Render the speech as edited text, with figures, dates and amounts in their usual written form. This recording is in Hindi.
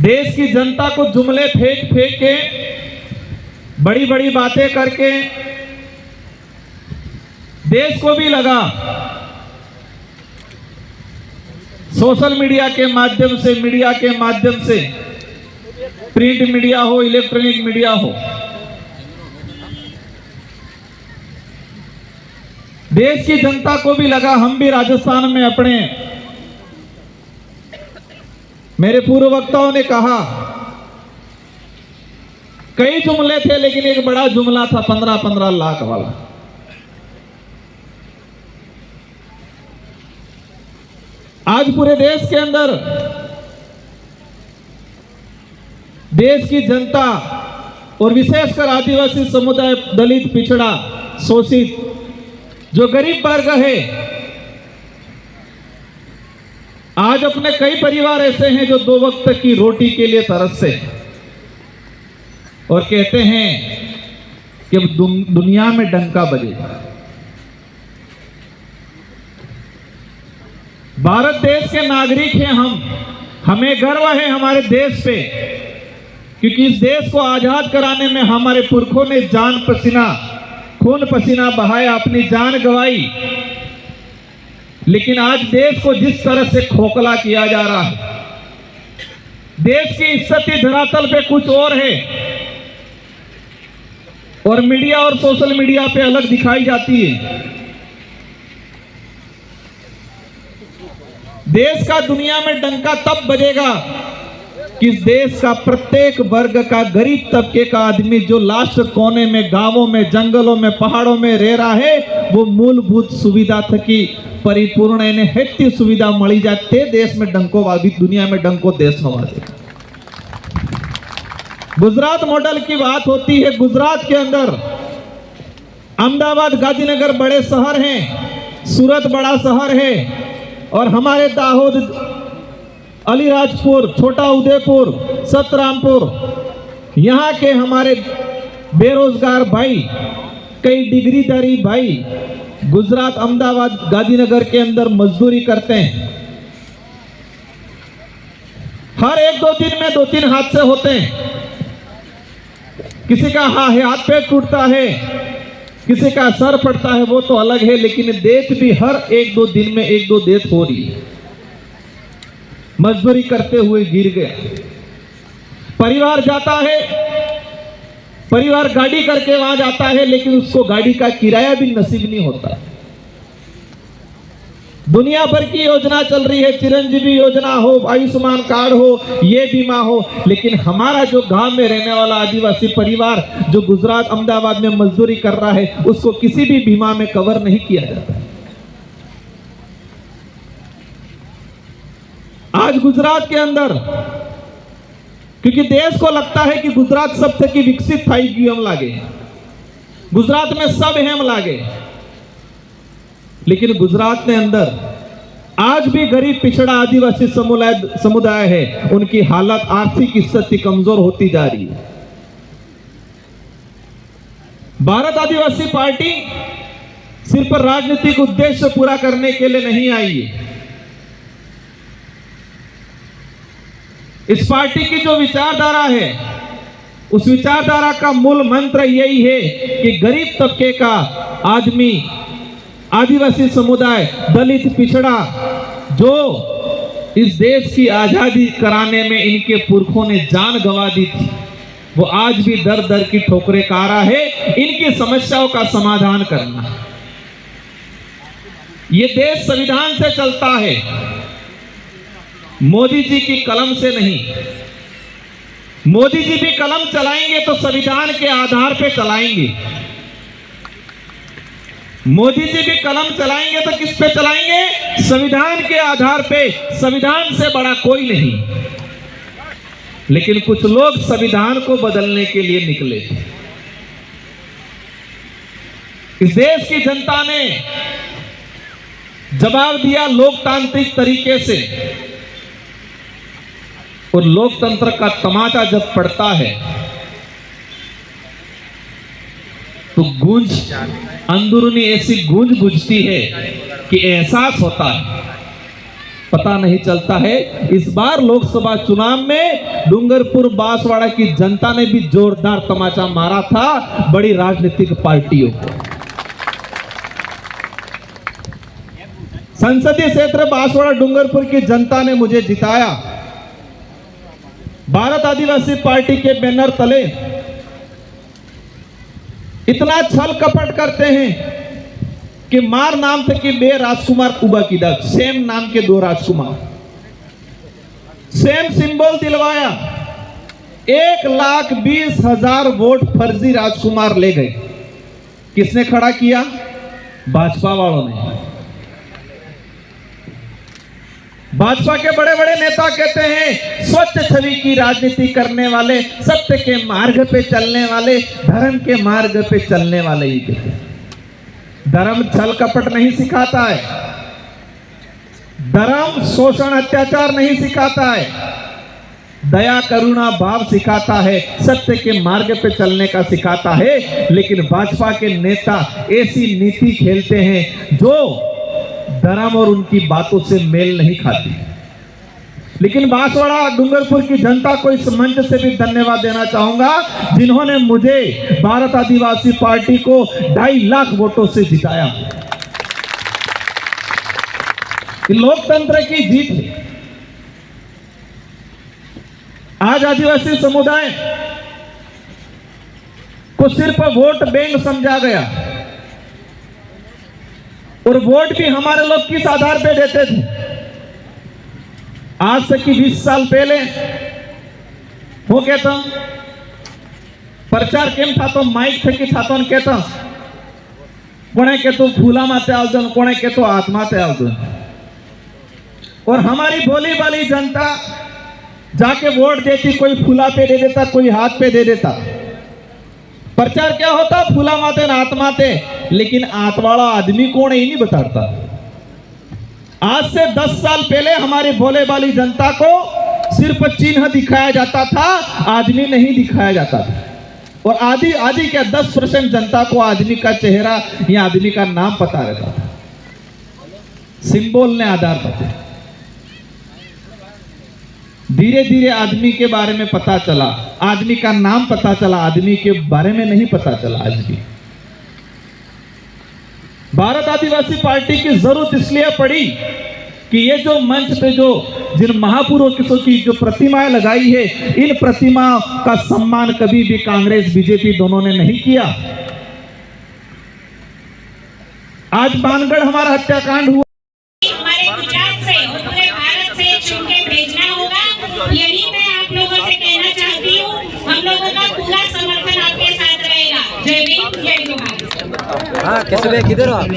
देश की जनता को जुमले फेंक फेंक के, बड़ी बड़ी बातें करके देश को भी लगा सोशल मीडिया के माध्यम से, मीडिया के माध्यम से, प्रिंट मीडिया हो, इलेक्ट्रॉनिक मीडिया हो, देश की जनता को भी लगा हम भी राजस्थान में अपने, मेरे पूर्व वक्ताओं ने कहा कई जुमले थे लेकिन एक बड़ा जुमला था 15-15 लाख वाला। आज पूरे देश के अंदर देश की जनता और विशेषकर आदिवासी समुदाय, दलित, पिछड़ा, शोषित, जो गरीब वर्ग है, आज अपने कई परिवार ऐसे हैं जो 2 वक्त की रोटी के लिए तरसते और कहते हैं कि अब दुनिया में डंका बजेगा। भारत देश के नागरिक हैं हम, हमें गर्व है हमारे देश पे, क्योंकि इस देश को आजाद कराने में हमारे पुरखों ने जान पसीना, खून पसीना बहाया, अपनी जान गंवाई। लेकिन आज देश को जिस तरह से खोखला किया जा रहा है, देश की स्थिति धरातल पे कुछ और है और मीडिया और सोशल मीडिया पे अलग दिखाई जाती है। देश का दुनिया में डंका तब बजेगा कि देश का प्रत्येक वर्ग का, गरीब तबके का आदमी जो लास्ट कोने में, गांवों में, जंगलों में, पहाड़ों में रह रहा है, वो मूलभूत सुविधा थकी परिपूर्ण એને હેતી સુવિધા મળી જાય તે દેશ में डंको वादी, दुनिया में डंको देश नो वादे। गुजरात मॉडल की बात होती है। गुजरात के अंदर अहमदाबाद, गांधीनगर बड़े शहर हैं, सूरत बड़ा शहर है और हमारे दाहोद, अलीराजपुर, छोटा उदयपुर, सतरामपुर, यहाँ के हमारे बेरोजगार भाई, कई डिग्रीधारी भाई गुजरात, अहमदाबाद, गांधीनगर के अंदर मजदूरी करते हैं। हर 1-2 दिन में 2-3 हादसे होते हैं। किसी का हाथ पैर टूटता है, किसी का सर फटता है, वो तो अलग है, लेकिन डेथ भी हर 1-2 दिन में 1-2 डेथ हो रही है। मजदूरी करते हुए गिर गया, परिवार जाता है, परिवार गाड़ी करके वहां जाता है, लेकिन उसको गाड़ी का किराया भी नसीब नहीं होता। दुनिया भर की योजना चल रही है, चिरंजीवी योजना हो, आयुष्मान कार्ड हो, ये बीमा हो, लेकिन हमारा जो गांव में रहने वाला आदिवासी परिवार जो गुजरात, अहमदाबाद में मजदूरी कर रहा है, उसको किसी भी बीमा में कवर नहीं किया जाता। आज गुजरात के अंदर, क्योंकि देश को लगता है कि गुजरात सब थकी विकसित थाई गई हम लागे, गुजरात में सब हम लागे, लेकिन गुजरात के अंदर आज भी गरीब, पिछड़ा, आदिवासी समुदाय है, उनकी हालत, आर्थिक स्थिति कमजोर होती जा रही है। भारत आदिवासी पार्टी सिर्फ राजनीतिक उद्देश्य पूरा करने के लिए नहीं आई है। इस पार्टी की जो विचारधारा है, उस विचारधारा का मूल मंत्र यही है कि गरीब तबके का आदमी, आदिवासी समुदाय, दलित, पिछड़ा, जो इस देश की आजादी कराने में इनके पुरखों ने जान गंवा दी थी, वो आज भी दर दर की ठोकरें खा रहा है। इनकी समस्याओं का समाधान करना, ये देश संविधान से चलता है, मोदी जी की कलम से नहीं। मोदी जी भी कलम चलाएंगे तो संविधान के आधार पे चलाएंगे। मोदी जी भी कलम चलाएंगे तो किस पे चलाएंगे? संविधान के आधार पे। संविधान से बड़ा कोई नहीं। लेकिन कुछ लोग संविधान को बदलने के लिए निकले। इस देश की जनता ने जवाब दिया लोकतांत्रिक तरीके से, और लोकतंत्र का तमाचा जब पड़ता है तो गूंज, अंदरूनी ऐसी गूंज गुजती है कि एहसास होता है पता नहीं चलता है। इस बार लोकसभा चुनाव में डूंगरपुर बांसवाड़ा की जनता ने भी जोरदार तमाचा मारा था बड़ी राजनीतिक पार्टियों को। संसदीय क्षेत्र बांसवाड़ा डूंगरपुर की जनता ने मुझे जिताया। भारत आदिवासी पार्टी के बैनर तले इतना छल कपट करते हैं कि मार नाम थे कि बे राजकुमार उबा की दक, सेम नाम के दो राजकुमार, सेम सिंबल दिलवाया। 1,20,000 वोट फर्जी राजकुमार ले गए। किसने खड़ा किया? भाजपा वालों ने। भाजपा के बड़े बड़े नेता कहते हैं स्वच्छ छवि की राजनीति करने वाले, सत्य के मार्ग पे चलने वाले, धर्म के मार्ग पे चलने वाले ही कहते हैं। धर्म छल कपट नहीं सिखाता है, धर्म शोषण अत्याचार नहीं सिखाता है, दया करुणा भाव सिखाता है, सत्य के मार्ग पे चलने का सिखाता है। लेकिन भाजपा के नेता ऐसी नीति खेलते हैं जो धर्म और उनकी बातों से मेल नहीं खाती। लेकिन बांसवाड़ा डूंगरपुर की जनता को इस मंच से भी धन्यवाद देना चाहूंगा जिन्होंने मुझे भारत आदिवासी पार्टी को 2.5 लाख वोटों से जिताया। लोकतंत्र की जीत है। आज आदिवासी समुदाय को सिर्फ वोट बैंक समझा गया और वोट भी हमारे लोग किस आधार पे देते थे? आज से कि 20 साल पहले हो कहता प्रचार केम था तो माइक थे कि था तो कहता कोने के तो फूला माते आवजन, कोने के तो आत्माते आवजन। और हमारी भोली भाली जनता जाके वोट देती, कोई फूला पे दे देता, कोई हाथ पे दे देता। प्रचार क्या होता? फूला माते न आत्माते। लेकिन आत्वाड़ा आदमी कौन है ये नहीं बताता। आज से 10 साल पहले हमारे भोले भाली जनता को सिर्फ चिन्ह दिखाया जाता था, आदमी नहीं दिखाया जाता था। और आदि क्या 10% जनता को आदमी का चेहरा या आदमी का नाम पता रहता था, सिंबल ने आधार पर। धीरे धीरे आदमी के बारे में पता चला, आदमी का नाम पता चला, आदमी के बारे में नहीं पता चला। आज भी भारत आदिवासी पार्टी की जरूरत इसलिए पड़ी कि ये जो मंच पे जो जिन महापुरुषों की जो प्रतिमाएं लगाई है, इन प्रतिमाओं का सम्मान कभी भी कांग्रेस बीजेपी दोनों ने नहीं किया। आज बानगढ़ हमारा हत्याकांड हुआ, हमारे गुजरात से और पूरे भारत से चुन के भेजना होगा। यही मैं आप लोगों से कहना चाहती हूँ। हम लोगों का पूरा समर्थन आपके साथ रहेगा। जय भीम, जय जोहार। हाँ, कैसे किधर हो आप?